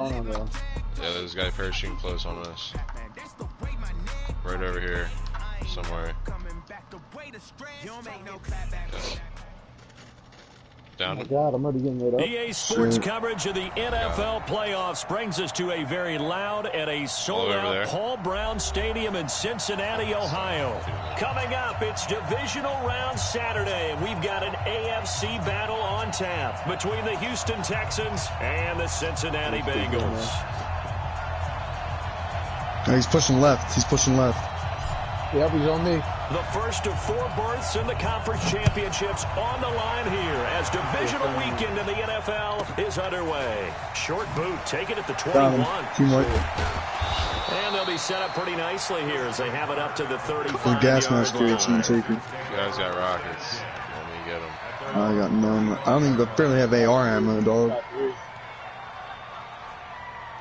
Oh, no. Yeah, there's a guy parachuting close on us. Right over here. Somewhere. Yeah. Down. Oh my God, I'm already getting lit up. EA Sports coverage of the NFL playoffs brings us to a very loud and a sold-out Paul Brown Stadium in Cincinnati, Ohio. Coming up, it's divisional round Saturday, and we've got an AFC battle on tap between the Houston Texans and the Cincinnati Bengals. Oh, he's pushing left. He's pushing left. Yep, he's on me. The first of 4 berths in the conference championships on the line here as divisional weekend in the NFL is underway. Short boot, take it at the 21. Teamwork. And they'll be set up pretty nicely here as they have it up to the 35. The gas mask creates an taker. You guys got rockets. Let me get them. I got none. I don't even barely have AR ammo, dog. Here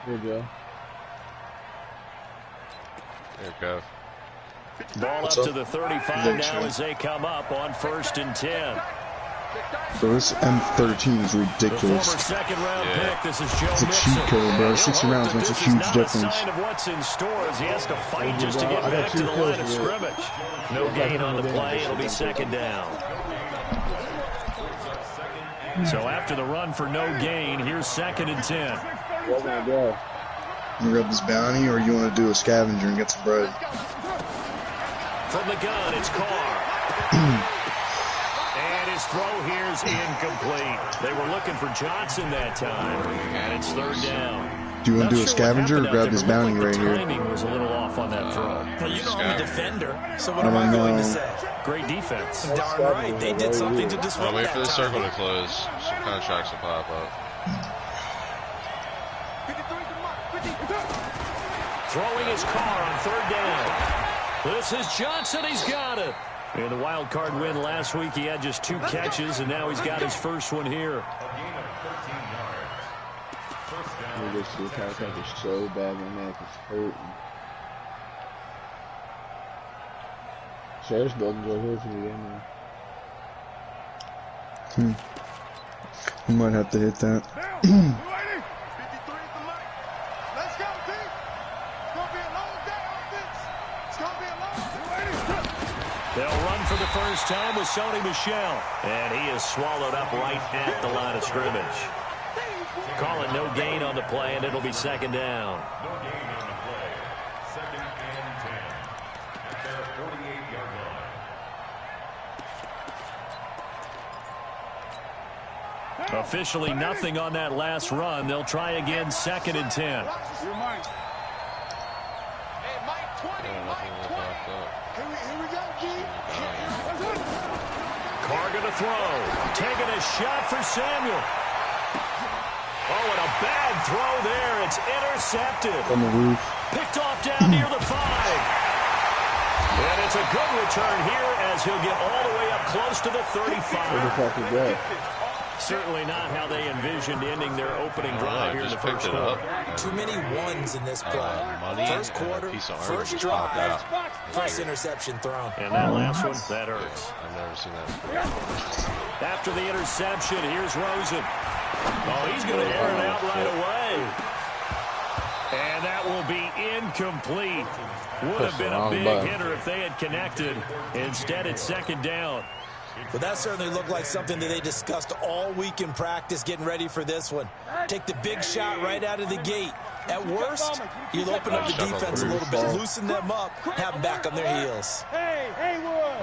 we go. There you go. Ball up to the 35 now as they come up on 1st and 10. Bro, this M13 is ridiculous. Second-round pick. This is Joe it's a cheat code, bro. 60 rounds makes a huge difference. Sign of what's in store as he has to fight just to get back to the line of scrimmage. No gain on the play. It'll be 2nd down. So after the run for no gain, here's 2nd and 10. Oh my God. You grab this bounty, or you want to do a scavenger and get some bread? From the gun, it's Carr. And his throw here's incomplete. They were looking for Johnson that time, and it's 3rd down. Do you want to do a scavenger or grab this bounty right here? The timing was a little off on that throw. Well, you know I'm a defender, so what am I going to say? Great defense. Darn right, they did something to disrupt that. Wait for the circle to close. Some contracts will pop up. Throwing his Carr on 3rd down. This is Johnson. He's got it. In the wild card win last week, he had just 2 catches, and now he's got his first one here. This chiropractor is so bad, my neck is hurting. Sheriff's building's right here for the game, man. We might have to hit that. They'll run for the first time with Sony Michel. And he is swallowed up right at the line of scrimmage. Calling no gain on the play, and it'll be 2nd down. Officially nothing on that last run. They'll try again 2nd and 10. Carr going to throw. Taking a shot for Samuel. Oh, and a bad throw there. It's intercepted. On the roof. Picked off down near the 5. And it's a good return here as he'll get all the way up close to the 35. Certainly not how they envisioned ending their opening drive here in the first quarter. Too many ones in this play. First quarter, first drive, first interception thrown. And that last one, that hurts. I've never seen that. After the interception, here's Rosen. Oh, he's going to air it out right away. And that will be incomplete. Would have been a big hitter if they had connected. Instead, it's 2nd down. But that certainly looked like something that they discussed all week in practice getting ready for this one. Take the big shot right out of the gate. At worst, you'll open up the defense a little bit, loosen them up, have them back on their heels.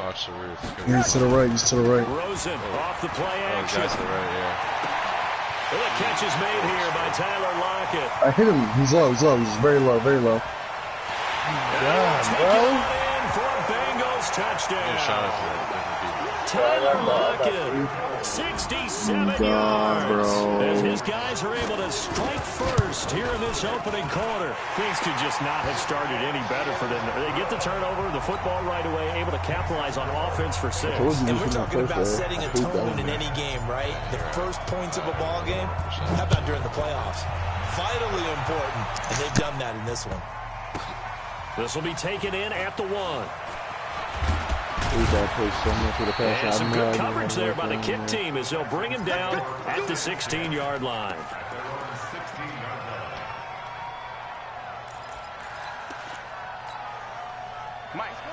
Watch the roof. He's to the right. He's to the right. Rosen off the play action. Oh, to the right, yeah. Well, the catch is made here by Tyler Lockett. I hit him. He's low. He's low. He's very low. Very low. Take it in for a Bengals touchdown. Tyler Lockett, 67 yards. As his guys are able to strike first here in this opening quarter. Things could just not have started any better for them. They get the turnover, the football right away, able to capitalize on offense for 6. And we're talking about setting a tone in any game, right? The first points of a ball game. How about during the playoffs? Vitally important, and they've done that in this one. This will be taken in at the 1. And some good coverage there by the kick team as they'll bring him down at the 16-yard line.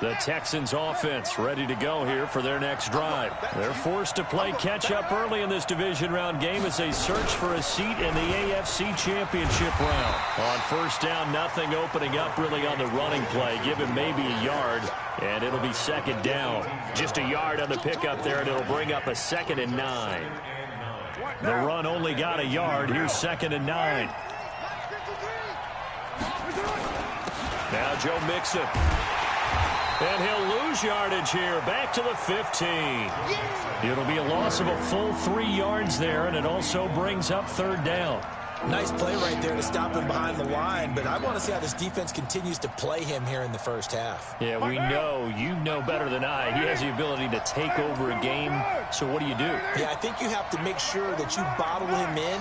The Texans offense ready to go here for their next drive. They're forced to play catch-up early in this division round game as they search for a seat in the AFC Championship round. On first down, nothing opening up really on the running play. Give him maybe a yard, and it'll be second down. Just a yard on the pickup there, and it'll bring up a 2nd and 9. The run only got a yard. Here's 2nd and 9. Now Joe Mixon. And he'll lose yardage here. Back to the 15. It'll be a loss of a full 3 yards there, and it also brings up 3rd down. Nice play right there to stop him behind the line, but I want to see how this defense continues to play him here in the first half. Yeah, we know, you know better than I, he has the ability to take over a game, so what do you do? Yeah, I think you have to make sure that you bottle him in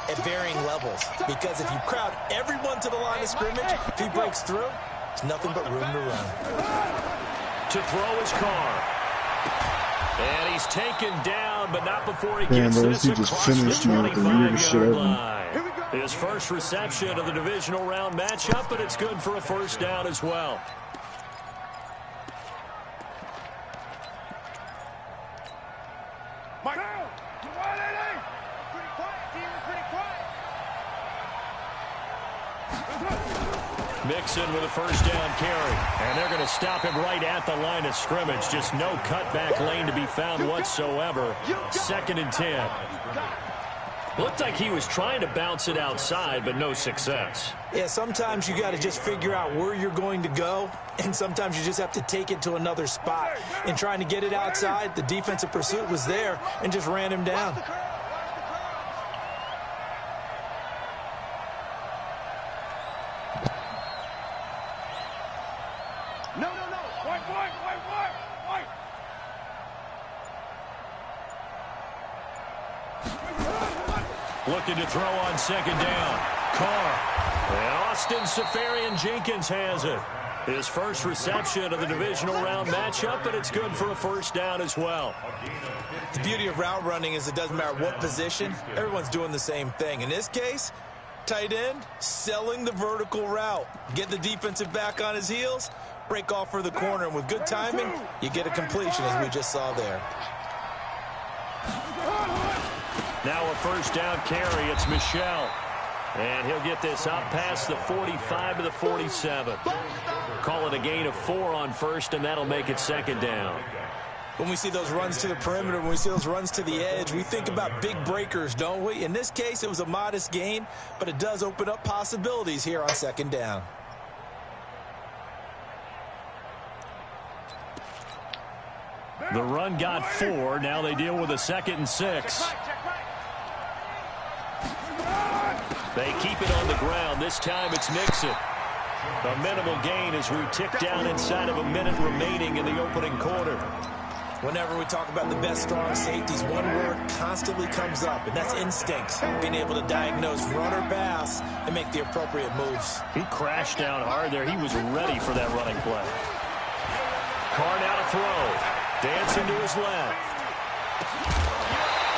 at varying levels, because if you crowd everyone to the line of scrimmage, if he breaks through, there's nothing but room to run. To throw his car. And he's taken down, but not before he gets this across the 25-yard line. His first reception of the divisional round matchup, but it's good for a 1st down as well. Mixon with a 1st down carry. And they're going to stop him right at the line of scrimmage. Just no cutback lane to be found whatsoever. 2nd and 10. Looked like he was trying to bounce it outside, but no success. Yeah, sometimes you got to just figure out where you're going to go, and sometimes you just have to take it to another spot. And trying to get it outside, the defensive pursuit was there and just ran him down. Looking to throw on 2nd down. Carr. And Austin Seferian-Jenkins has it. His first reception of the divisional round matchup, but it's good for a 1st down as well. The beauty of route running is it doesn't matter what position. Everyone's doing the same thing. In this case, tight end, selling the vertical route. Get the defensive back on his heels, break off for the corner, and with good timing, you get a completion as we just saw there. Now a 1st down carry. It's Michel. And he'll get this up past the 45 to the 47. Call it a gain of 4 on 1st, and that'll make it 2nd down. When we see those runs to the perimeter, when we see those runs to the edge, we think about big breakers, don't we? In this case, it was a modest gain, but it does open up possibilities here on 2nd down. The run got 4. Now they deal with a 2nd and 6. They keep it on the ground. This time it's Mixon. A minimal gain as we tick down inside of a minute remaining in the opening quarter. Whenever we talk about the best strong safeties, one word constantly comes up, and that's instincts. Being able to diagnose run or pass and make the appropriate moves. He crashed down hard there. He was ready for that running play. Carr now to throw. Dancing to his left.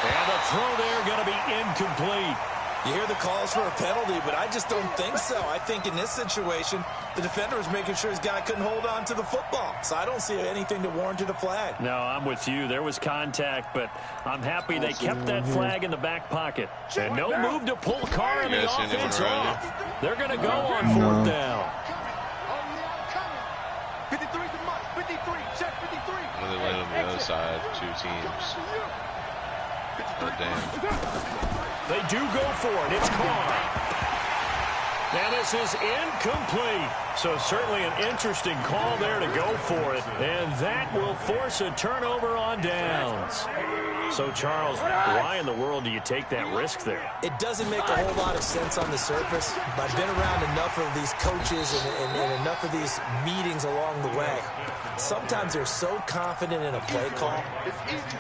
And the throw there going to be incomplete. You hear the calls for a penalty, but I just don't think so. I think in this situation, the defender was making sure his guy couldn't hold on to the football. So I don't see anything to warrant a flag. No, I'm with you. There was contact, but I'm happy they kept that flag in the back pocket. And no move to pull Carr and the offense off. They're going to go on 4th down. 53 to Mike. 53. Check 53. When they land on the other side, 2 teams. Oh, damn. They do go for it. It's Carr. Now this is incomplete. So certainly an interesting call there to go for it. And that will force a turnover on downs. So, Charles, why in the world do you take that risk there? It doesn't make a whole lot of sense on the surface, but I've been around enough of these coaches and enough of these meetings along the way. Sometimes they're so confident in a play call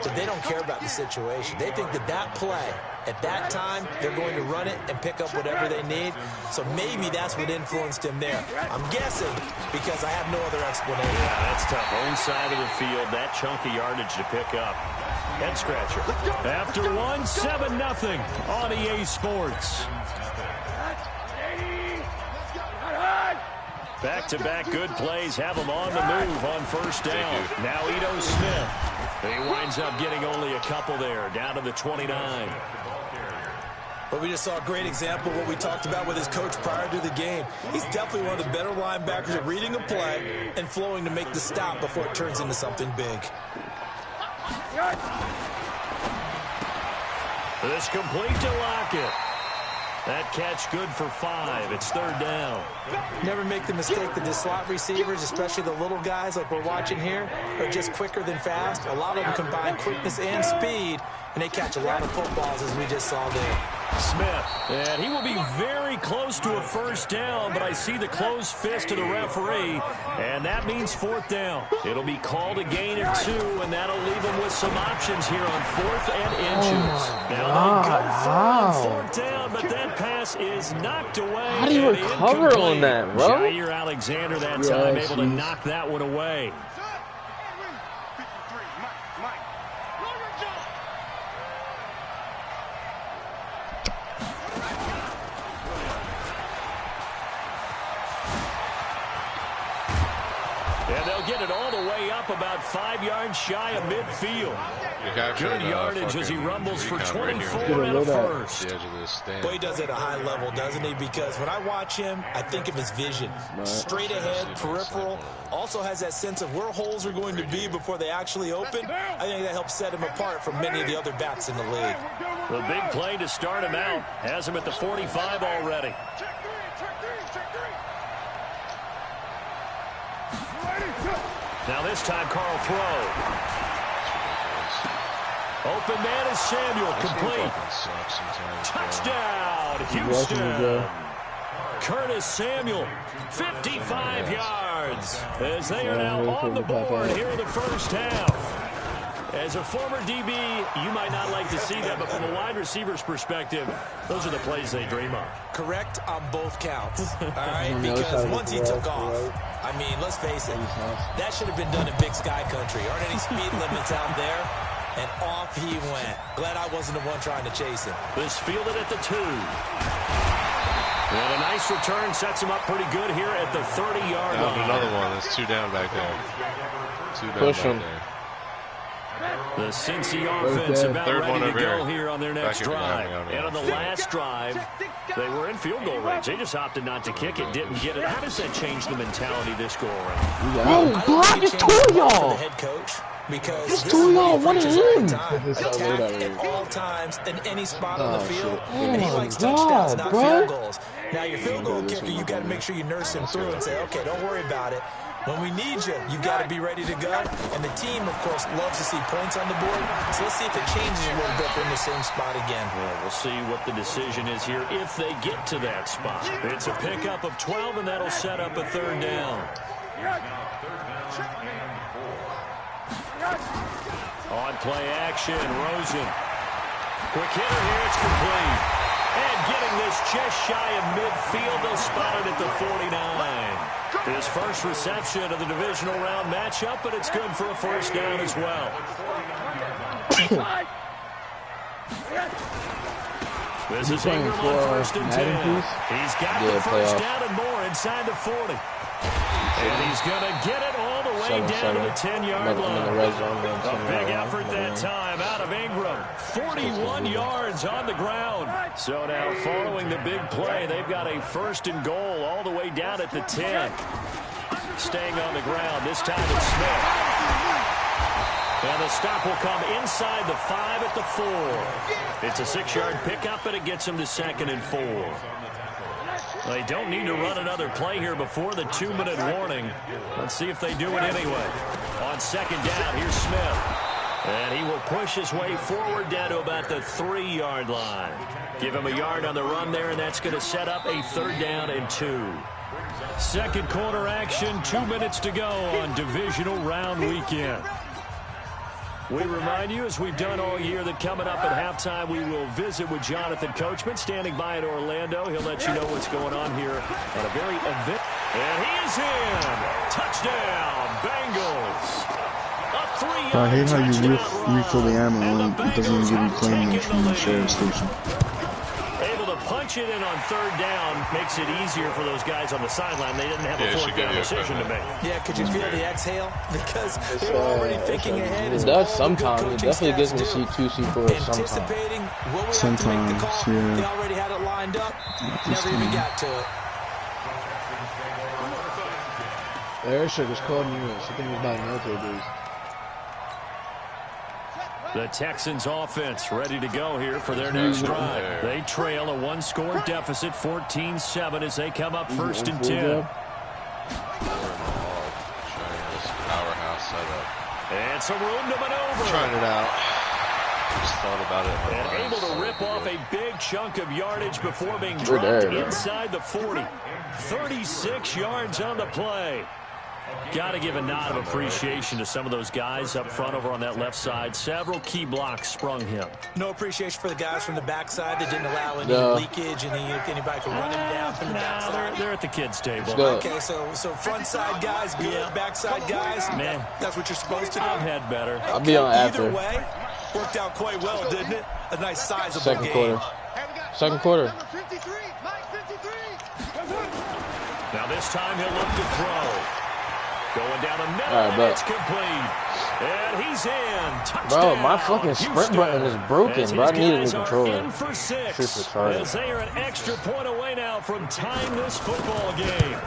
that they don't care about the situation. They think that that play, at that time, they're going to run it and pick up whatever they need. So maybe that's what influenced him there. I'm guessing because I have no other explanation. Yeah, that's tough. Own side of the field, that chunk of yardage to pick up. Head scratcher. After 1, 7-0 on EA Sports. Back-to-back good plays have him on the move on first down. Now Ito Smith. He winds up getting only a couple there, down to the 29. But we just saw a great example of what we talked about with his coach prior to the game. He's definitely one of the better linebackers at reading a play and flowing to make the stop before it turns into something big. This complete to Lockett. That catch good for 5. It's third down. Never make the mistake that the slot receivers, especially the little guys like we're watching here, are just quicker than fast. A lot of them combine quickness and speed, and they catch a lot of footballs, as we just saw there. Smith, and he will be very close to a first down, but I see the closed fist of the referee, and that means fourth down. It'll be called a gain of 2, and that'll leave him with some options here on 4th and inches. Now they go for on 4th down, but that pass is knocked away. How do you recover on that, bro? Jair Alexander that time able to knock that one away. And they'll get it all the way up about 5 yards shy of midfield. Good yardage as he rumbles for 24 and a first. Boy, he does it at a high level, doesn't he? Because when I watch him, I think of his vision. Straight ahead, peripheral. Also has that sense of where holes are going to be before they actually open. I think that helps set him apart from many of the other backs in the league. The big play to start him out has him at the 45 already. Now this time, Carl throw. Open man is Samuel, complete. Touchdown, Houston. Curtis Samuel, 55 yards, as they are now on the board here in the first half. As a former DB, you might not like to see that, but from a wide receiver's perspective, those are the plays they dream of. Correct on both counts, all right? Because once he took off, I mean, let's face it, that should have been done in Big Sky Country. Aren't any speed limits out there? And off he went. Glad I wasn't the one trying to chase him. This fielded at the 2. And a nice return sets him up pretty good here at the 30-yard line. Another one. That's 2 down back there. 2 down Push back him. there. The Cincy offense about Third ready one to over go here. here on their next drive. And on the last drive, they were in field goal range. They just opted not to kick it, didn't get it. How does that change the mentality this go around? Oh, bro, I just told y'all. Head coach, because Just told y'all, what is him? Attack at all times in any spot on the field, and he likes touchdowns, not field goals. Now, your field goal kicker, you got to make sure you nurse him through and say, okay, don't worry about it. When we need you, you've got to be ready to go. And the team, of course, loves to see points on the board. So let's see if it changes a little bit from the same spot again. Well, we'll see what the decision is here if they get to that spot. It's a pickup of 12, and that'll set up a third down. On play action, Rosen. Quick hitter here, it's complete. And getting this just shy of midfield, they'll spot it at the 49. His first reception of the divisional round matchup, but it's good for a first down as well. This is Ingram on 1st and 10. He's got the first down and more inside the 40. And he's going to get it all the way down to the 10-yard line. A big effort that time out of Ingram. 41 yards on the ground. So now following the big play, they've got a 1st and goal all the way down at the 10. Staying on the ground, this time it's Smith. And the stop will come inside the 5 at the 4. It's a 6-yard pickup, and it gets them to 2nd and 4. They don't need to run another play here before the 2-minute warning. Let's see if they do it anyway. On 2nd down, here's Smith. And he will push his way forward down to about the 3-yard line. Give him a yard on the run there, and that's going to set up a 3rd down and 2. Second quarter action, 2 minutes to go on divisional round weekend. We remind you, as we've done all year, that coming up at halftime, we will visit with Jonathan Coachman, standing by in Orlando. He'll let you know what's going on here at a very event. And he is in. Touchdown, Bengals. I hate how you refill the ammo and it doesn't even give you claim notes from the sheriff's station. Able to punch pitch it in on third down makes it easier for those guys on the sideline. They didn't have a fourth down decision to make. Yeah, could you feel the exhale? Because they were already thinking ahead. It does sometimes. It definitely gives me C2, C4 anticipating what we sometimes. Have to make the call. Yeah. They already had it lined up. Never even got to it. The airstrike was called in the US. I think it was by military base. The Texans offense ready to go here for their next drive. They trail a one-score deficit, 14-7, as they come up first and 10. Powerhouse setup. And some room to maneuver. Trying it out. Just thought about it. And able to rip off a big chunk of yardage before being dropped inside the 40. 36 yards on the play. Got to give a nod of appreciation to some of those guys up front over on that left side. Several key blocks sprung him. No appreciation for the guys from the backside that didn't allow any leakage and anybody could run him down from the backside. They're at the kids' table. Okay, so front side guys good, backside guys, man, that's what you're supposed to do. I've had better. I'll be on after. Either way, worked out quite well, didn't it? A nice sizable Second game. quarter. Second quarter. Now this time he'll look to throw. Going down the middle, and it's complete. And he's in. Touchdown. Bro, my fucking sprint button is broken, bro. I need a new controller. In for 6, as they are an extra point away now from tying this football game.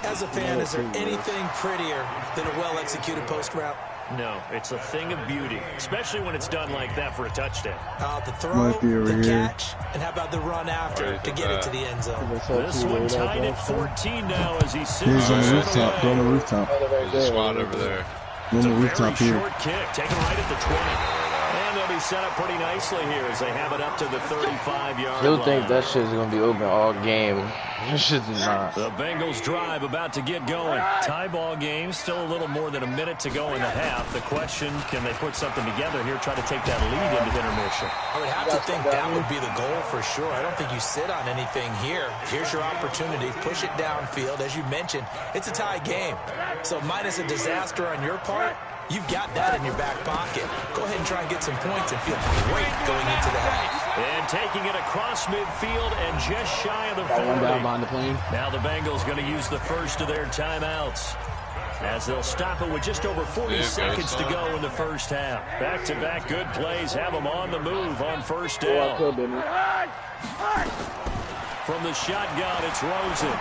As a fan, is there anything prettier than a well-executed post route? No, it's a thing of beauty, especially when it's done like that for a touchdown. The throw, the catch, and how about the run after to get it to the end zone? This one tied at 14 now as he sits. He's on the rooftop. Go on the rooftop. There's a squad over there. Go on the rooftop here. Short kick, taken right at the 20. And they'll be set up pretty nicely here as they have it up to the 35-yard line. You'll think that shit's going to be open all game. This shit's not. The Bengals drive about to get going. Tie ball game, still a little more than a minute to go in the half. The question, can they put something together here, try to take that lead into intermission? I would have to think that would be the goal for sure. I don't think you sit on anything here. Here's your opportunity. Push it downfield. As you mentioned, it's a tie game. So minus a disaster on your part, you've got that in your back pocket. Go ahead and try and get some points and feel great going into the half. And taking it across midfield and just shy of the 40. One down behind the plane. Now the Bengals going to use the first of their timeouts, as they'll stop it with just over 40 seconds to go in the first half. Back-to-back good plays have them on the move on first down. From the shotgun, it's Rosen.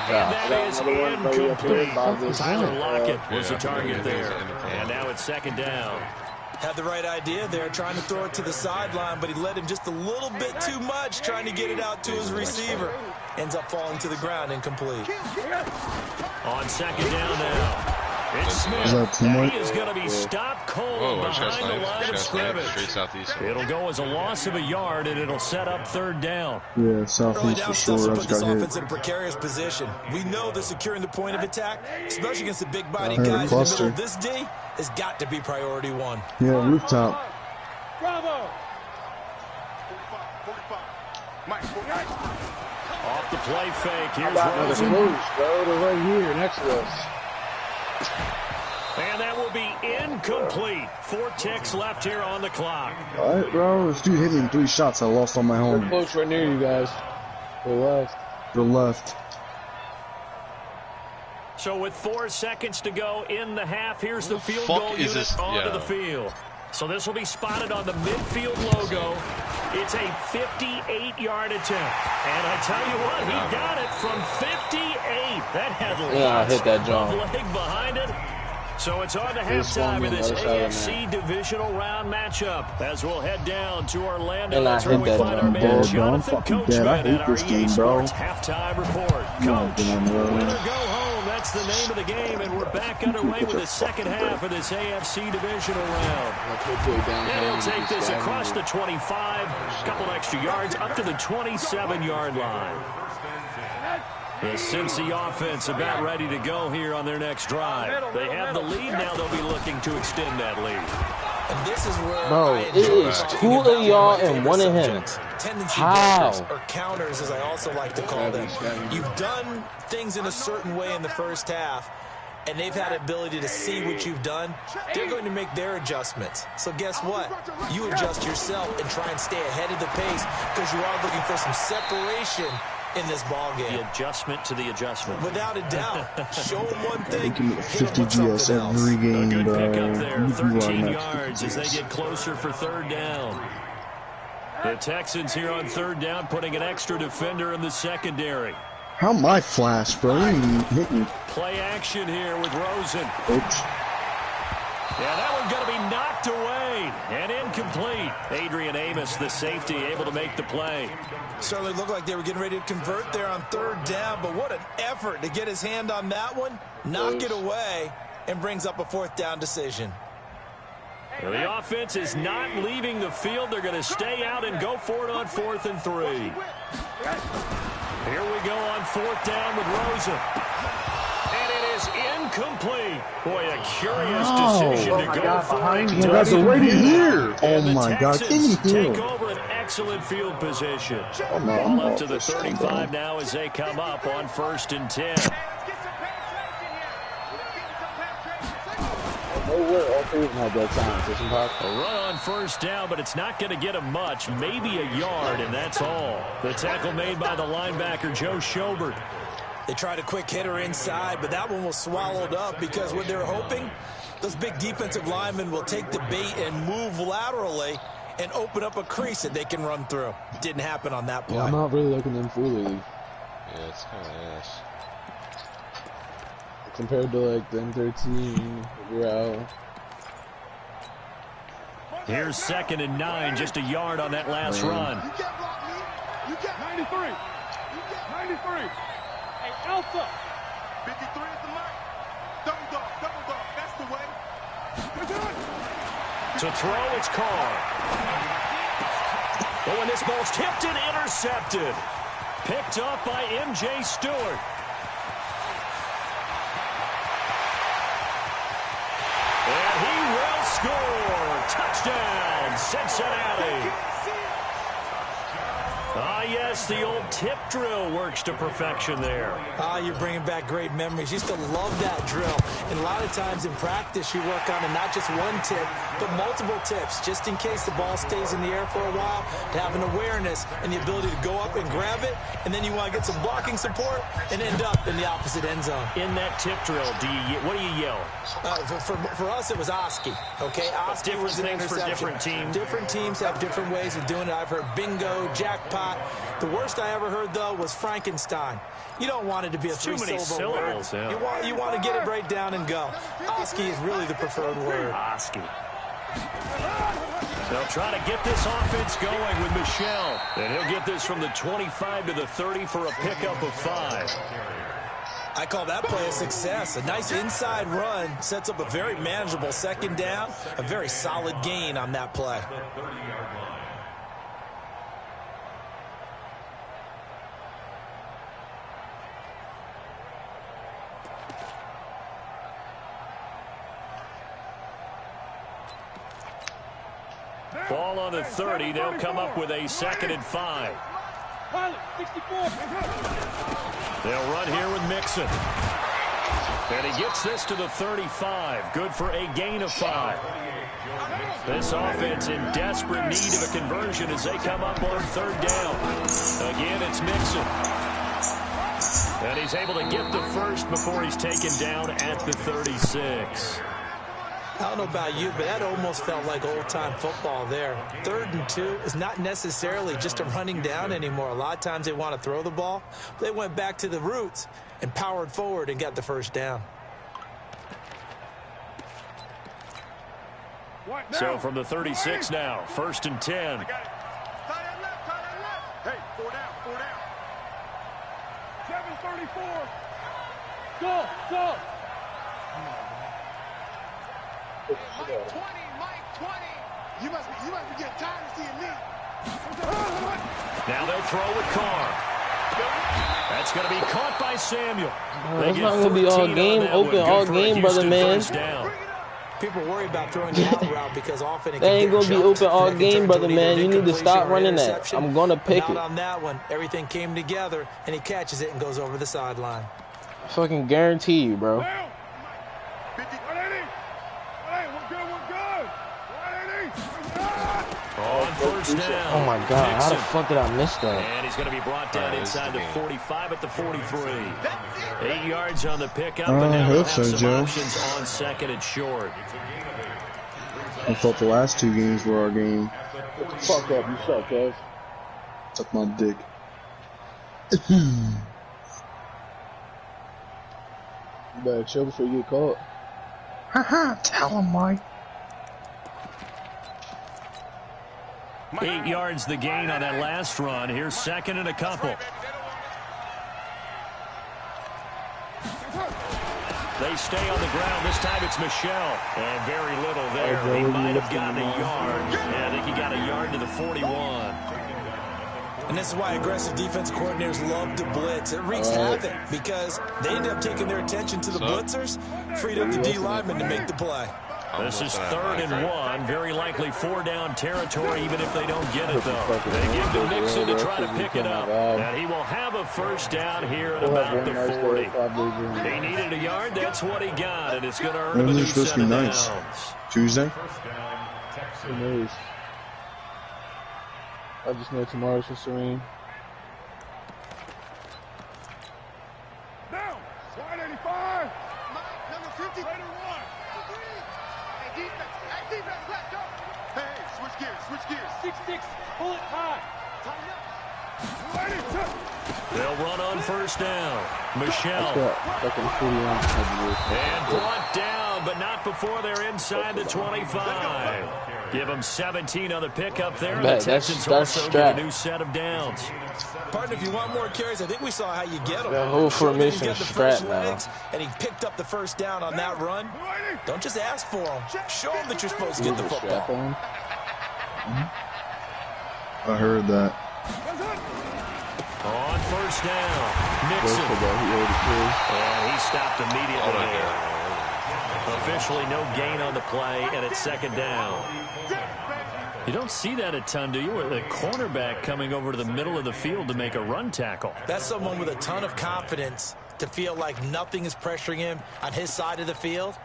And that is incomplete. Tyler Lockett was the target there. And now it's second down. Had the right idea there, trying to throw it to the sideline, but he let him just a little bit too much, trying to get it out to his receiver. Ends up falling to the ground, incomplete. On second down now. It's Smith. He is going to be stopped cold behind the line of scrimmage. It'll go as a loss of a yard, and it'll set up third down. Yeah, southeast for sure. Put this offense in a precarious position. We know that securing the point of attack, especially against the big body guys in the middle of this D, has got to be priority one. Yeah, rooftop. Bravo! Off the play fake. Here's Rosen. Bro, they're right here next to us. And that will be incomplete. 4 ticks left here on the clock. All right, bro. This dude hit me in 3 shots. I lost on my home. They're close right near you guys. To the left. To the left. So with 4 seconds to go in the half, here's the field goal unit onto the field. So this will be spotted on the midfield logo. It's a 58-yard attempt. And I tell you what, he got it from 58. That had lots hit that of leg behind it. So it's on to halftime of this AFC divisional round matchup as we'll head down to Orlando. That's where we find our man Jonathan Coachman at our EA Sports halftime report. Coach, win or go home, that's the name of the game, and we're back underway with the second half of this AFC divisional round. And he'll take this across the 25, a couple extra yards, up to the 27-yard line. The Cincy offense about ready to go here on their next drive. They have the lead now. They'll be looking to extend that lead. And this is where bro, it is 2 of y'all and 1 of him. How? Or counters, as I also like to call them. You've done things in a certain way in the first half. and they've had the ability to see what you've done, they're going to make their adjustments. So guess what? You adjust yourself and try and stay ahead of the pace because you are looking for some separation in this ball game. The adjustment to the adjustment. Without a doubt. Show them one thing. They can get 50 GS every game, a good bro. pickup there. 13 yards as they get closer for third down. The Texans here on third down putting an extra defender in the secondary. How am I flash, bro? You didn't hit me. Play action here with Rosen. Oops. Yeah, that one's going to be knocked away and incomplete. Adrian Amos, the safety, able to make the play. Certainly looked like they were getting ready to convert there on third down, but what an effort to get his hand on that one, knock it away, and brings up a fourth down decision. Well, the offense is not leaving the field. They're going to stay out and go for it on 4th and 3. Here we go on 4th down with Rosen. And it is incomplete. Boy, a curious decision to go for it. You guys are right here. Oh, my God. Can you take over an excellent field position. Ball up to the 35 now as they come up on 1st and 10. All three of them had that time. A run on 1st down, but it's not going to get him much. Maybe a yard, and that's all. The tackle made by the linebacker, Joe Schobert. They tried a quick hitter inside, but that one was swallowed up because what they're hoping, those big defensive linemen will take the bait and move laterally and open up a crease that they can run through. Didn't happen on that play. Yeah, I'm not really looking them fully. Yeah, it's kind of ass. Compared to like the M13, we're out. Here's 2nd and 9, just a yard on that last run. You can't block me. You get 93. You get 93. Hey, Alpha. 53 is the mark. Double dog. That's the way. To throw, it's Carr. Oh, and this ball's tipped and intercepted. Picked up by M.J. Stewart. And he will score. Touchdown, Cincinnati. Ah, yes, the old tip drill works to perfection there. Ah, you're bringing back great memories. Used to love that drill. And a lot of times in practice, you work on it, not just one tip, but multiple tips, just in case the ball stays in the air for a while, to have an awareness and the ability to go up and grab it, and then you want to get some blocking support and end up in the opposite end zone. In that tip drill, what do you yell? For us, it was Oski. Okay, Oski was an interception. For different teams. Different teams have different ways of doing it. I've heard bingo, jackpot. The worst I ever heard, though, was Frankenstein. You don't want it to be a three-syllable word. Yeah. You want to get it right down and go. Oski is really the preferred word. Oski. They'll try to get this offense going with Michel. And he'll get this from the 25 to the 30 for a pickup of 5. I call that play a success. A nice inside run sets up a very manageable 2nd down. A very solid gain on that play. Ball on the 30. They'll come up with a 2nd and 5. They'll run here with Mixon. And he gets this to the 35. Good for a gain of 5. This offense in desperate need of a conversion as they come up on 3rd down. Again, it's Mixon. And he's able to get the first before he's taken down at the 36. I don't know about you, but that almost felt like old-time football there. 3rd and 2 is not necessarily just a running down anymore. A lot of times they want to throw the ball. They went back to the roots and powered forward and got the first down. So from the 36 now, 1st and 10. Tie that left. Hey, 4 down. 734. Go. Mike 20. You must be getting tired of seeing me. Now they'll throw with Carr. That's going to be caught by Samuel. It's not going to be all game, open all game, brother, man. People worry about throwing the out route because often it That ain't going to be open all game, brother, man. You need to stop running that. I'm going to pick it. On that one, everything came together, and he catches it and goes over the sideline. I fucking guarantee you, bro. first down. Oh my God, how the fuck did I miss that? And he's going to be brought down inside the 45 at the 43. 8 yards on the pickup, and now they'll have some options on second and short. I thought the last 2 games were our game. Shut the fuck up, you suck, Kev. Suck my dick. You better chill before you get caught. Haha, tell him, Mike. 8 yards the gain on that last run. Here's second and a couple. They stay on the ground. This time it's Michelle. And very little there. He might have gotten a yard. Yeah, I think he got a yard to the 41. And this is why aggressive defense coordinators love to blitz. It wreaks havoc because they end up taking their attention to the blitzers, freed up the D lineman to make the play. This is 3rd and 1. Very likely 4-down territory, even if they don't get it, though. They give to Nixon to try to pick it up. And he will have a first down here at about the 40. He needed a yard. That's what he got, and it's going to earn him a new set of downs. Tuesday? Who knows? I just know tomorrow's for Serene. Down. 185. Number 50. Defense, let's go. Hey, switch gears. 6-6, pull it high. They'll run on first down. Michelle. And brought down, but not before they're inside the 25. Give them 17 on the pickup there. And the Texans also get a new set of downs. Partner, if you want more carries, I think we saw how you get them. That whole formation is strapped now. And he picked up the first down on that run. Don't just ask for them. Show them that you're supposed to get the football. I heard that. On first down, Nixon. And he stopped immediately there. Officially no gain on the play, and it's second down. You don't see that a ton, do you? With a cornerback coming over to the middle of the field to make a run tackle. That's someone with a ton of confidence to feel like nothing is pressuring him on his side of the field.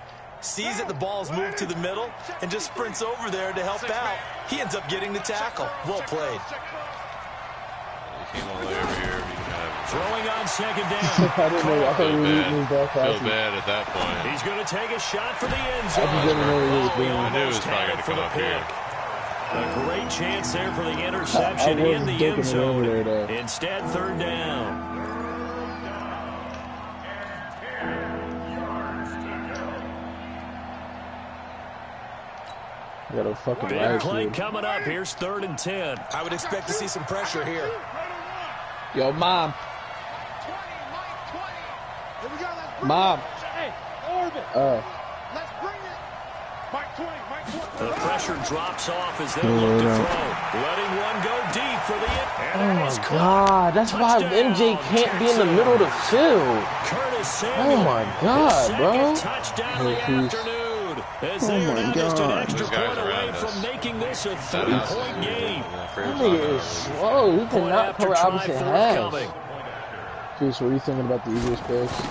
Sees that the ball's moved to the middle and just sprints over there to help out. He ends up getting the tackle. Well played. He came all the way over here. Throwing on second down. I didn't know. I thought we were feel bad at that point. He's going to take a shot for the end zone. I didn't know he was doing. I knew he was probably going to come up here. A great chance there for the interception in the end zone. Instead, third down. Got a fucking big play coming up. Here's 3rd and 10. I would expect to see some pressure here. Yo, Mom. Mom. Hey, Orbit. Let's bring it. Mike 20. The pressure drops off as they look to throw. Letting one go deep for the Oh my God, that's why MJ can't be in the middle of the field. Oh my God, bro. Touchdown of the afternoon. As they are now just an extra point away from making this a 3-point game. That nigga is slow. He cannot cover opposite halves. Goose, what are you thinking about the Eagles picks?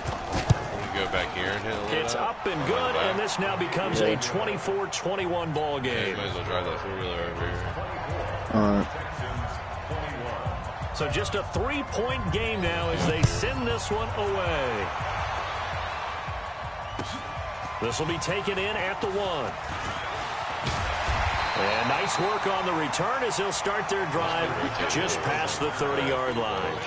Go back here and hit a little. It's up and good, and this now becomes a 24-21 ball game. Yeah, might as well drive that four-wheeler over here. All right. So just a 3-point game now as they send this one away. This will be taken in at the 1. And nice work on the return as they'll start their drive just past the 30-yard line.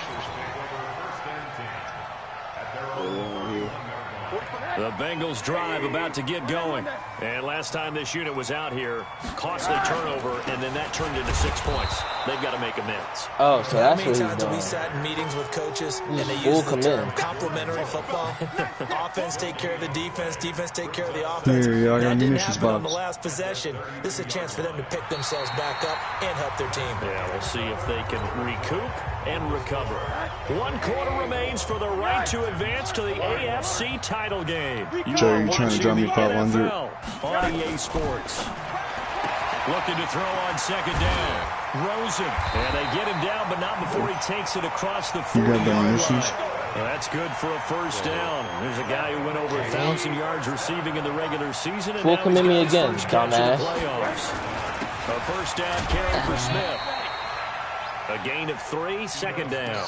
The Bengals drive about to get going. And last time this unit was out here, costly turnover, and then that turned into 6 points. They've got to make amends. Oh, so that's what he's times doing. we sat in meetings with coaches and they use the term complementary football. Offense take care of the defense, defense take care of the offense. Yeah, I got that didn't munitions happen on the box. last possession. This is a chance for them to pick themselves back up and help their team. Yeah, we'll see if they can recoup and recover. 1 quarter remains for the right to advance to the AFC title game. Joe, you trying to drum me Pop 100? On EA Sports. Looking to throw on second down. Rosen. And they get him down, but not before he takes it across the 40-yard line. Well, that's good for a first down. There's a guy who went over 1,000 yards receiving in the regular season. And Full now commit me he's got again, his first catch in the dumbass. playoffs. A first down carry for Smith. A gain of 3, second down.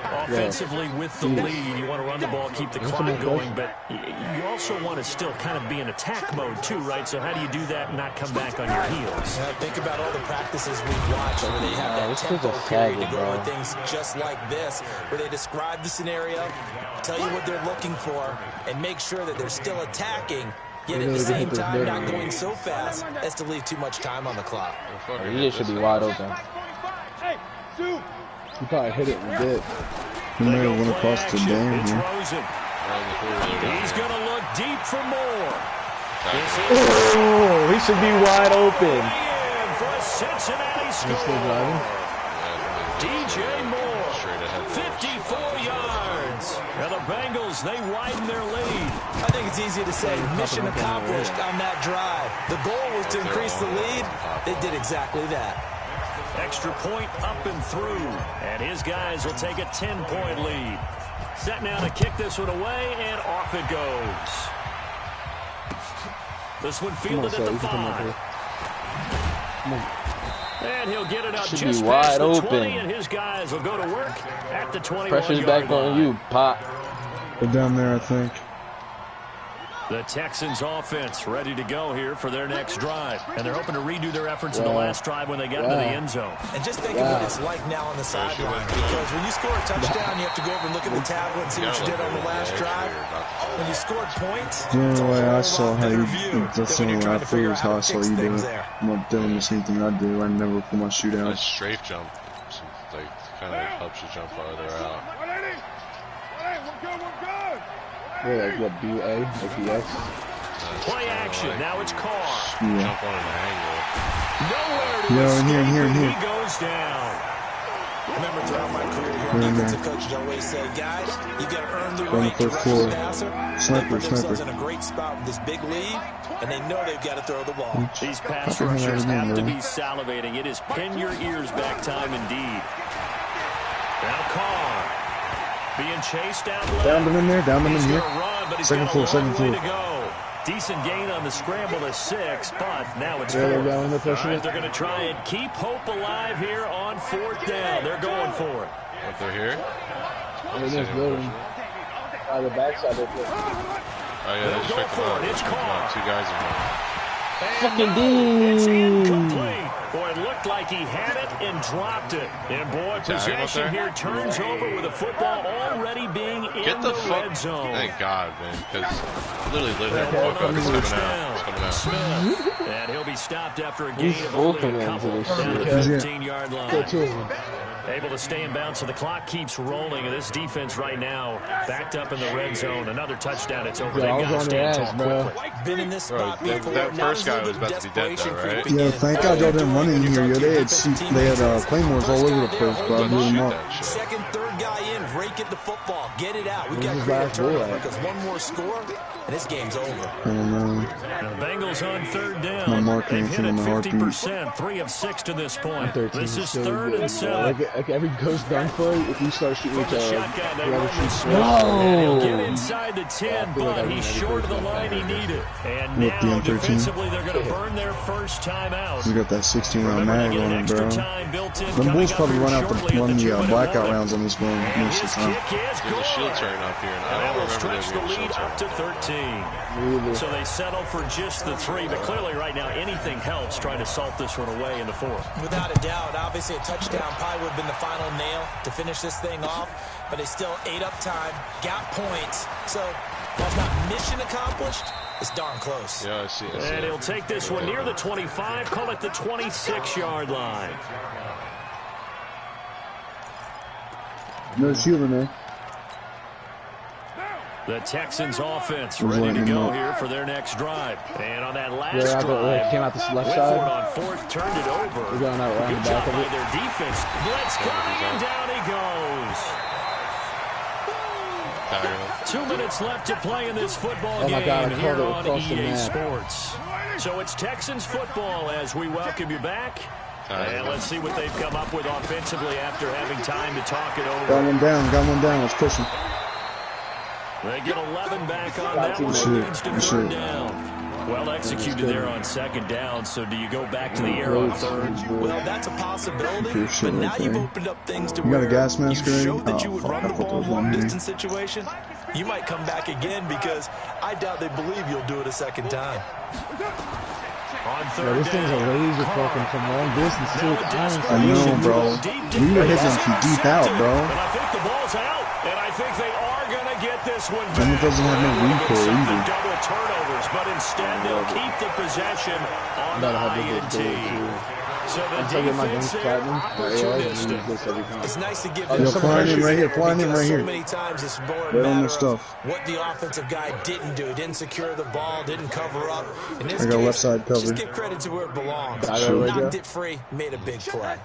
Offensively with the lead, you want to run the ball, keep the clock going, but you also want to still kind of be in attack mode too, right? So how do you do that and not come back on your heels? Think about all the practices we've watched where they have that tempo period to go with things just like this, where they describe the scenario, tell you what they're looking for, and make sure that they're still attacking, yet at the same time not going so fast as to leave too much time on the clock. He should be wide open. He probably hit it and did. He may have went across the dam here. He's going to look deep for more. Oh, he should be wide open. For a Cincinnati score. DJ Moore, 54 yards. Now the Bengals, they widen their lead. I think it's easy to say mission accomplished on that drive. The goal was to increase the lead. They did exactly that. Extra point up and through. And his guys will take a 10-point lead. Set now to kick this one away, and off it goes. This one fielded at the 5. And he'll get it up just past the 20, and his guys will go to work at the 21-yard line. Pressure's back on you, Pop. They're down there, I think. The Texans offense ready to go here for their next drive. And they're hoping to redo their efforts in the last drive when they got into the end zone. And just think of what it's like now on the sideline. Because when you score a touchdown, you have to go over and look at the tablet and see what you did on the last drive. When you scored points, The only way I saw how you, that's the only way I figured is how I saw you do it. I'm not doing the same thing I do. I never pull my shoot out. A strafe jump, like, kind of helps you jump farther out. Yeah, like what, BA, like BX? Play action, like, now it's Carr. Jump on an angle. Nowhere to here. He goes down. Remember, throughout my career here, defensive coaches always say, guys, you got to earn the right to rush the passer. They put themselves in a great spot with this big lead, and they know they've got to throw the ball. These pass rushers have to be salivating. It is pin your ears back time indeed. Now Carr. Being chased down left. Down them in there, down them in here. Second floor. Decent gain on the scramble to 6, but now it's 4. They're going to try and keep hope alive here on 4th down. They're going for it. What, they're here? In this building. On the backside, they're Oh, yeah, they just picked them up. It's Carr. 2 guys in there. Fucking It's incomplete. Boy, it looked like he had it and dropped it. And boy, possession here turns over with the football already being in the red zone. Thank God, man, because literally it's coming out. Smith. And he'll be stopped after a gain of only a couple down the 15-yard line. Able to stay in bounds, so the clock keeps rolling. And this defense right now backed up in the red zone. Another touchdown. It's over. They've got to stand tall quickly. Been in this spot before. That first guy was about to be dead, though, right? Yeah, thank God y'all didn't run in here. Yo, they had claymores all over the place, but I blew them up. Second, third guy in, rake at the football, get it out. We've got to create a turnover because one more score, and this game's over. I don't know. The Bengals on 3rd down. My marking They've hit on it the heartbeat. 50%, 3 of 6 to this point. This is 3rd and 7. Like every ghost gun play, if you start shooting each other, He'll get inside the 10, but he's short of the line he needed. And now defensively, they're going to burn their first time out. He's got that 16-round mag on him, bro. The Bulls probably run the blackout rounds on this game most of the time. There's a shield turn up here, and I don't remember stretch the lead up to 13. So they settle for just the 3, but clearly right now anything helps trying to salt this one away in the 4th. Without a doubt, obviously a touchdown probably would have been the final nail to finish this thing off, but they still ate up time, got points, so while it's not mission accomplished, it's darn close. Yeah, I see. And he'll take this one near the 25, call it the 26-yard line. No shield in there. The Texans offense ready to go here for their next drive. And on that last drive, came out this left went side. for it on 4th, turned it over. We're going out around Good the back job of by it. their defense. Blitz coming, and down he goes. 2 minutes left to play in this football game here on EA Sports. So it's Texans football as we welcome you back. And let's see what they've come up with offensively after having time to talk it over. Got one down, let's push him. They get 11 back on that one. Leads to 3rd down. Well executed there on second down, so do you go back to the air on third? Well, that's a possibility, but now you've opened up things to where got a gas mask you already? showed that you would Oh, run the fuck, I ball thought in there was one here. long-distance situation. You might come back again because I doubt they believe you'll do it a second time. On Yo, third this thing's a down. laser fucking from long distance too. I know, bro. We were hitting him from deep out, bro. And I think the ball's out, and I think they are going to get this one back. And it doesn't have no recoil either. Double turnovers, but instead they'll keep the possession on the INT. So the defense there, opportunistic. It's nice to give Yo, flying in right here, flying in right so here. many times it's more a Right on matter their of stuff. what the offensive guy didn't do. He didn't secure the ball, didn't cover up. In this I got case, left side just covered. give credit to where it belongs. Sure. Knocked it free, made a big play.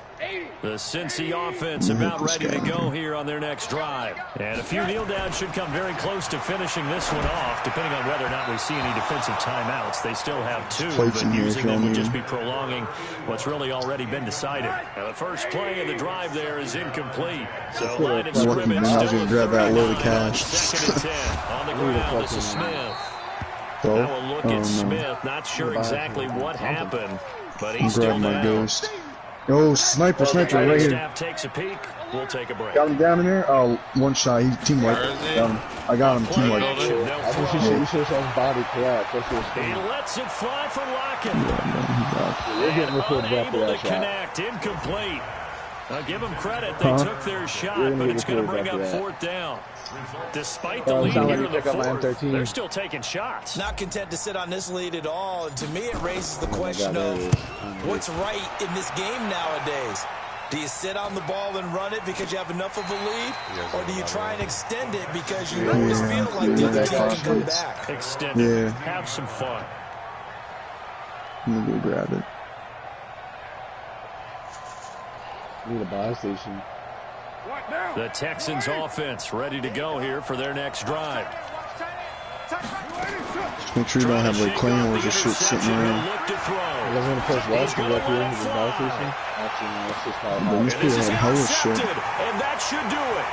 The Cincy offense about ready to go here on their next drive. And a few kneel downs should come very close to finishing this one off, depending on whether or not we see any defensive timeouts. They still have two, Plates but in here using if them y'all would just need be prolonging what's really already been decided. Now the first play of the drive there is incomplete. So line of Lucky scrimmage man, I was still gonna grab that load of 39 on cash. second and 10. On the ground, this is Smith. So, Now a look oh, at no. Smith. Not sure exactly what happened, but he's I'm still grabbing my down. ghost. Oh, sniper right Training here. staff takes a peek. We'll take a break. Got him down in there. Oh, one shot. He's team wipe. Got him. I got him. Team wipe. I think you should have his body collapse. That's what He it's lets it fly for Lockett. We're getting recorded after Unable to that shot. connect. Incomplete. I'll give them credit. They took their shot, but it's going to bring up fourth down. Despite the lead sound like here you in the check out my fourth, M13. they're still taking shots. Not content to sit on this lead at all. And to me, it raises the question of what's right in this game nowadays. Do you sit on the ball and run it because you have enough of a lead? Or do you try and extend it because you always feel like the other team can come back? Extend it. Yeah. Have some fun. I'm gonna go grab it. Need a buy station. The Texans offense ready to go here for their next drive. Just make sure you don't have like claymores or shit sitting around. Look to throw. I was gonna push West to go up here to the buy station. Actually, no, it's just But probably these And people this is have hella shit. intercepted, and that should do it.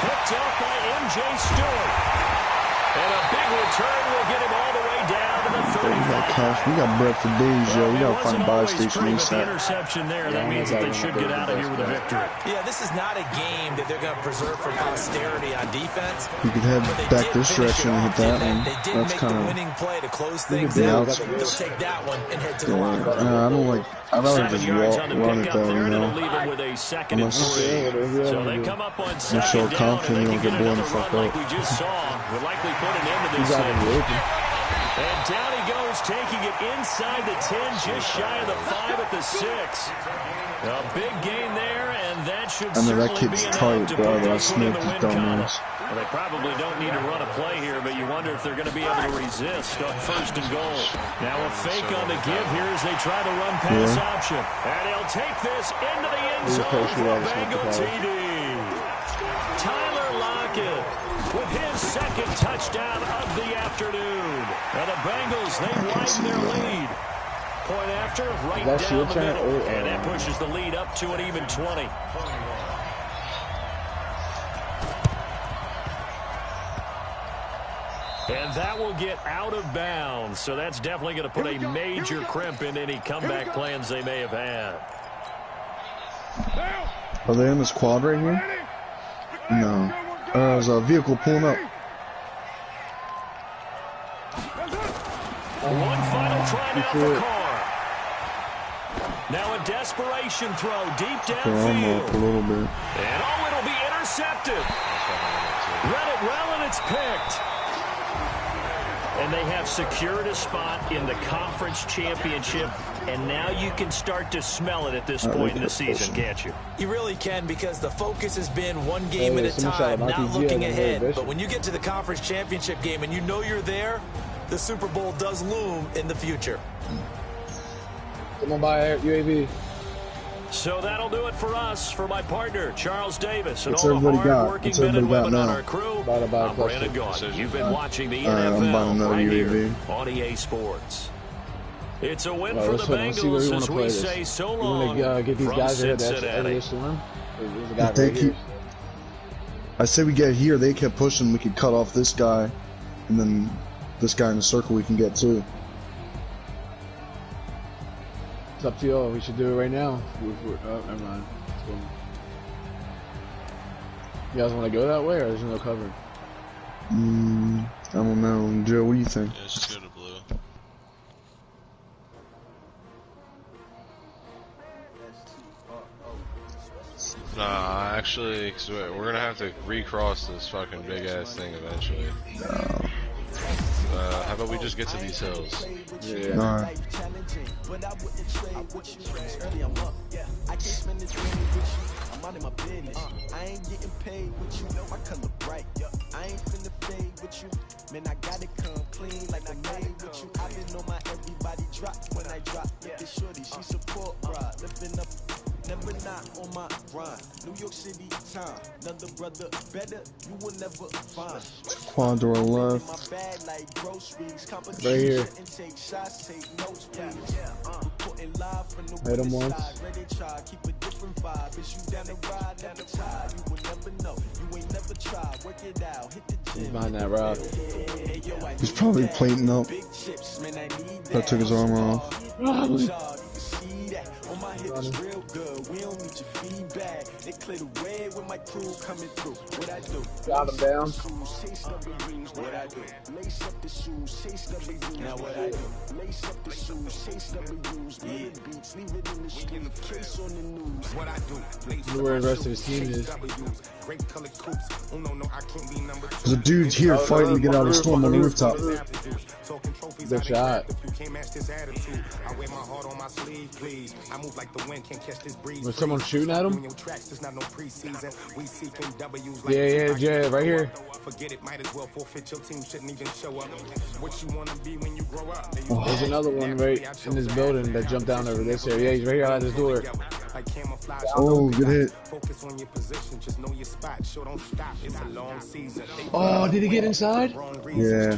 Picked up by M.J. Stewart. And a big return will get him all the way down to the We 35. got cash. We got bread for days, yo. We gotta find a buy station But the ASAP. interception there, that means that they should get out of here with a victory. Yeah, this is not a game that they're going to preserve for posterity on defense. You could head But they back did this finish direction it and off, hit that didn't one. they? They did That's make the kind of. winning play to close things the out. outside. They'll take that one and head to the line. I don't like. I'd rather 7 just yards walk, on the run it pickup though, there, you and it'll know. leave him with a second and Unless- 3. So they come up on You're second so down, and confident they you can don't get get blown another the fuck run like up. we just saw. Would likely put an end to this He's out in the thing. open. And down he goes, taking it inside the 10, just shy of the 5 at the 6. A big gain there, and that should I know that certainly be kid's enough tight, to bro. put That this one in Smith the is win column. dumbass. Well, they probably don't need to run a play here, but you wonder if they're going to be able to resist on first and goal. Now a fake on the give here as they try the run pass option. And he'll take this into the end zone for a Bengal TD. Tyler Lockett with his second touchdown of the afternoon. And the Bengals, they widen their lead. Point after, right That's down your the turn? middle. Oh, And that pushes the lead up to an even 20. And that will get out of bounds. So that's definitely going to put a major crimp in any comeback plans they may have had. Are they in this quad right here? No. There's a vehicle pulling up. One final try now for Carr. Now a desperation throw deep They're on up a downfield. little bit. And oh, it'll be intercepted. Read it well, and it's picked. And they have secured a spot in the conference championship, and now you can start to smell it at this point in the season, can't you? You really can, because the focus has been one game at a time, not looking ahead. But when you get to the conference championship game and you know you're there, the Super Bowl does loom in the future. Someone buy UAV. So that'll do it for us. For my partner, Charles Davis, and What's all the everybody got? hard-working What's men and everybody got women on now? our crew, About I'm Brandon cluster. Gaudin. You've been watching the I'm buying NFL another right here UAV. on EA Sports. It's a win Well, for let's the see where we Bengals wanna as play we this. say so You long want to get these from guys ahead of Cincinnati. this one? There's a guy If they right here. keep, I say we get here. They kept pushing. We could cut off this guy, and then this guy in the circle we can get too. It's up to y'all. We should do it right now. Oh, never mind. You guys want to go that way, or there's no cover? I don't know. Joe, what do you think? Yeah, let's just go to blue. Nah, actually, cause we're gonna have to recross this fucking big ass thing eventually. How about we just get to these hills? Yeah. Alright. I'm my business. I ain't getting paid with you, know my color bright. I ain't finna fade with you. Man, I gotta come clean like I made with you. I been on my everybody drop when I drop. Look at shorty, she support ride. Lifting up, never not on my grind. New York City time, another brother better, you will never find. Quad door left. My bag like groceries, Right here. and take shots, take notes, please. Reporting live from the Hit him once. side, ready to try, keep a different vibe. Is you down the ride, down the tide? You will never know, you ain't never tried. Work it out, hit the He's gym. behind that rock. He's probably plating up. Big chips, man, I need That took his armor off. Probably. On my hip is real good. We don't need your feedback. They clear the way when my crew coming through. What I do? Got him down. What I do? Lace up the shoes, chase W's. Now what I do? Lace up the shoes, chase W's. Yeah, beats, leave it in the street. Case on the news. What I do? Wonder where the rest of his team is. Great colored coops. Oh no, no, I can't be number two. There's a dude here fighting to get out of the storm on the rooftop. Good shot. If you can't match this attitude, I wear my heart on my sleeve, please. I move like the wind, can't catch this breeze. Was someone shooting at him? Yeah, right here. Forget it, might as well forfeit. Your team shouldn't even show up. What you want to be when you grow up. There's another one right in this building that jumped down over this area. Yeah, he's right here out this door. Oh, good hit. Focus on your position, just know your spot. Sure, don't stop. It's a long season. Oh, did he get inside? Yeah.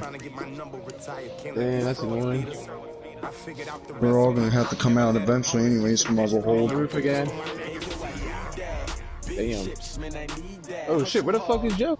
Damn, that's annoying. We're all gonna have to come out eventually anyways from our hold. Roof again. Damn. Oh shit, where the fuck is Joe?